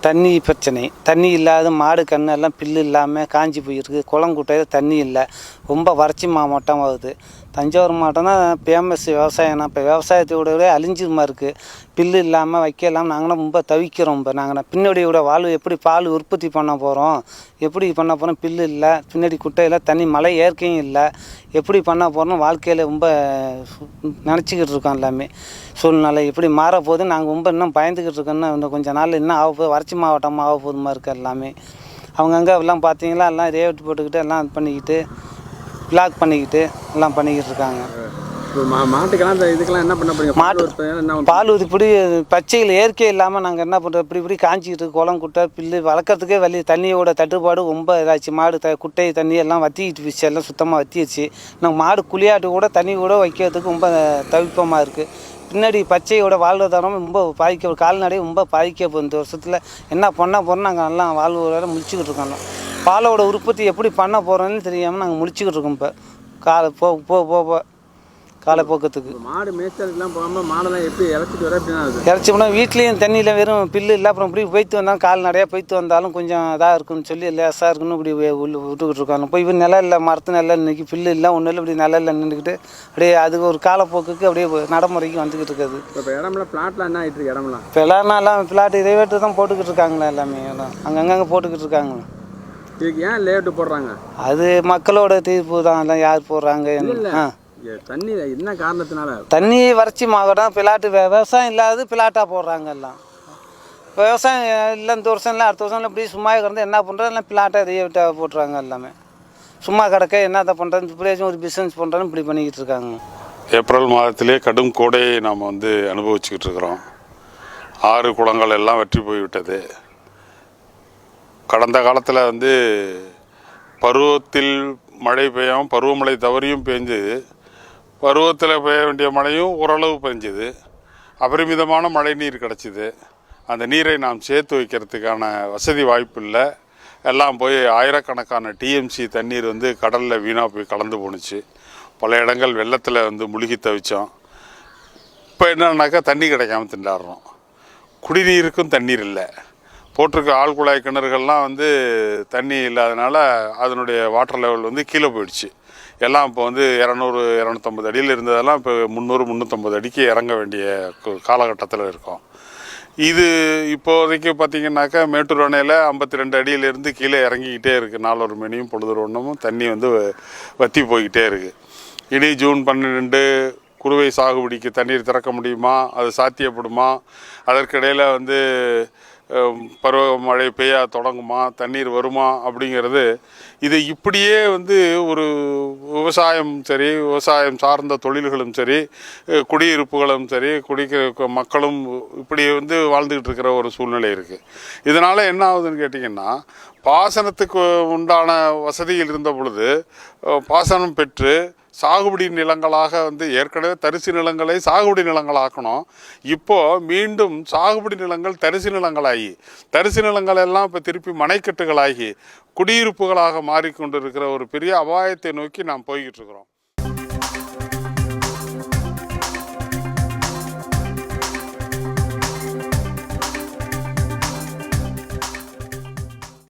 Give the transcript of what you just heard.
தண்ணி பிரச்சனை. தண்ணி இல்லாத மாடு கன்று எல்லாம் புல்லு இல்லாமல் காஞ்சி போயிருக்கு. குளங்குட்டையில் தண்ணி இல்லை. ரொம்ப வறட்சி மாவட்டம் ஆகுது. தஞ்சாவூர் மாவட்டம் தான் ஃபேமஸ் விவசாயம். இப்போ விவசாயத்தோடவே அழிஞ்சுமா இருக்குது. புல்லு இல்லாமல் வைக்கலாம். நாங்களும் ரொம்ப தவிக்கிறோம். இப்போ நாங்கள் பின்னாடியோட வாழ்வு எப்படி பால் உற்பத்தி பண்ண போகிறோம், எப்படி பண்ண போகிறோம்? புல்லு இல்லை, பின்னாடி குட்டையில் தண்ணி, மழை இயற்கையும் இல்லை. எப்படி பண்ண போகிறோம்? வாழ்க்கையில் ரொம்ப நினச்சிக்கிட்டு இருக்கோம். எல்லாமே சூழ்நிலை எப்படி மாறப்போகுது. நாங்கள் ரொம்ப இன்னும் பயந்துக்கிட்டு இருக்கோம்னா இன்னும் கொஞ்சம் நாள் இன்னும் ஆக போகுது. வறட்சி மாவட்டமாக ஆக போதுமா இருக்குது எல்லாமே. அவங்கங்க எல்லாம் பார்த்தீங்களா, எல்லாம் ரேவெட் போட்டுக்கிட்டு எல்லாம் இது பண்ணிக்கிட்டு பிளாக் பண்ணிக்கிட்டு எல்லாம் பண்ணிக்கிட்டு இருக்காங்க. மாட்டுக்கெல்லாம் இதுக்கெல்லாம் என்ன பண்ண போறீங்க? மாட்டு பால் இப்படி பச்சைகள் இயற்கை இல்லாமல் நாங்கள் என்ன பண்ணுறோம்? இப்படி காஞ்சிக்கிட்டு குளம் குட்டை புல்லு வளர்க்குறதுக்கே வழி. தண்ணியோட தட்டுப்பாடு ரொம்ப இதாச்சு. மாடு குட்டை தண்ணி எல்லாம் வற்றிக்கிட்டு போச்சு. எல்லாம் சுத்தமாக வற்றிடுச்சு. நாங்கள் மாடு குளியாட்டு கூட தண்ணி கூட வைக்கிறதுக்கு ரொம்ப தவிப்பமாக இருக்குது. பின்னாடி பச்சையோட வாழ்வாதாரம் ரொம்ப கால்நடை ரொம்ப பாதிக்க இந்த வருஷத்தில் என்ன பண்ண போகிறோம்? நாங்கள் எல்லாம் வாழ்வு முடிச்சுக்கிட்டு இருக்கோம். பாலோட உற்பத்தி எப்படி பண்ண போகிறோன்னு தெரியாமல் நாங்கள் முடிச்சுக்கிட்டு இருக்கோம். இப்போ போக காலப்போக்கத்துக்கு மாடு மேய்ச்சலுக்குலாம் போகாமல் மாடெல்லாம் எப்படி இறச்சிட்டு வர? இறச்சி போனால் வீட்லேயும் தண்ணியில் வெறும் புல்லு இல்லை. அப்புறம் இப்படி போய்த்து வந்தாலும் கால்நடையாக போய்த்து வந்தாலும் கொஞ்சம் இதாக இருக்குன்னு சொல்லி லேசாக இருக்குன்னு இப்படி விட்டுக்கிட்டு இருக்காங்க. போய் இப்படி நிலம் இல்லை, மரத்து நிலம் இன்றைக்கி புல்லு இல்லை, ஒன்றும் இல்லை. இப்படி நிலம் இல்லை நின்றுக்கிட்டு அப்படியே அதுக்கு ஒரு காலப்போக்குக்கு அப்படியே நடைமுறைக்கு வந்துக்கிட்டு இருக்காது. இப்போ இடம்லாம் பிளாட்லாம் என்ன ஆகிட்டு இருக்கு? இடம்லாம் இப்போ எல்லாம் பிளாட் இதைவேட்டு தான் போட்டுக்கிட்டு இருக்காங்களே. எல்லாமே அங்கங்கே போட்டுக்கிட்டு இருக்காங்க. இதுக்கு ஏன் லேஅவுட் போடுறாங்க? அது மக்களோட தீர்ப்பு தான். எல்லாம் யார் போடுறாங்க? தண்ணி என்ன காரணத்தினால? தண்ணி வறட்சி மாவட்டம். பிளாட்டு விவசாயம் இல்லாத பிளாட்டாக போடுறாங்க. எல்லாம் விவசாயம் இல்லை. இந்த வருஷம் இல்லை, அடுத்த வருஷம் இல்லை. இப்படி சும்மா கிடந்து என்ன பண்ணுறது? எல்லாம் பிளாட்டாக ரியேட்டாக போட்டுறாங்க. எல்லாமே சும்மா கிடக்க என்னத்தை பண்ணுறது? இப்படியாச்சும் ஒரு பிஸ்னஸ் பண்ணுறோன்னு இப்படி பண்ணிக்கிட்டு இருக்காங்க. ஏப்ரல் மாதத்திலே கடும் கோடையை நாம் அனுபவிச்சுக்கிட்டு இருக்கிறோம். 6 குளங்கள் எல்லாம் வற்றி போய்விட்டது. கடந்த காலத்தில் பருவத்தில் மழை பெய்யாமல் பருவமழை தவறியும் பெஞ்சு, பருவத்தில் பெய்ய வேண்டிய மழையும் ஓரளவு பெஞ்சுது. அபரிமிதமான மழை நீர் கிடச்சிது. அந்த நீரை நாம் சேர்த்து வைக்கிறதுக்கான வசதி வாய்ப்பு இல்லை. எல்லாம் போய் ஆயிரக்கணக்கான டிஎம்சி தண்ணீர் கடலில் வீணாக போய் கலந்து போணுச்சு. பல இடங்கள் வெள்ளத்தில் முழுகி தவிச்சோம். இப்போ என்னன்னாக்கா தண்ணி கிடைக்காம திண்டாடுறோம். குடிநீருக்கும் தண்ணீர் இல்லை. போட்டிருக்க ஆழ்குழாய் கிணறுகள்லாம் தண்ணி இல்லாதனால அதனுடைய வாட்டர் லெவல் கீழே போயிடுச்சு. எல்லாம் இப்போ 200-250 அடியில் இருந்ததெல்லாம் இப்போ 300-350 அடிக்கு இறங்க வேண்டிய காலகட்டத்தில் இருக்கோம். இது இப்போதைக்கு பார்த்திங்கனாக்கா மேட்டூர் அணையில் 52 அடியிலேருந்து கீழே இறங்கிக்கிட்டே இருக்குது. 4 மணியும் பொழுது ஒன்றும் தண்ணி வற்றி போய்கிட்டே இருக்குது. இனி ஜூன் 12 குறுவை சாகுபடிக்கு தண்ணீர் திறக்க முடியுமா? அது சாத்தியப்படுமா? அதற்கிடையில் பருவமழை பெய்ய தொடங்குமா? தண்ணீர் வருமா? அப்படிங்கிறது இது இப்படியே ஒரு விவசாயம் சரி, விவசாயம் சார்ந்த தொழில்களும் சரி, குடியிருப்புகளும் சரி, குடிக்க மக்களும் இப்படி வாழ்ந்துக்கிட்டு இருக்கிற ஒரு சூழ்நிலை இருக்குது. இதனால் என்ன ஆகுதுன்னு கேட்டிங்கன்னா, பாசனத்துக்கு உண்டான வசதியில் இருந்த பொழுது பாசனம் பெற்று சாகுபடி நிலங்களாக ஏற்கனவே தரிசு நிலங்களை சாகுபடி நிலங்களாக்கணும். இப்போது மீண்டும் சாகுபடி நிலங்கள் தரிசு நிலங்களாகி, தரிசு நிலங்கள் எல்லாம் இப்போ திருப்பி மனைக்கட்டுகளாகி குடியிருப்புகளாக மாறிக்கொண்டிருக்கிற ஒரு பெரிய அபாயத்தை நோக்கி நாம் போய்கிட்டு இருக்கிறோம்.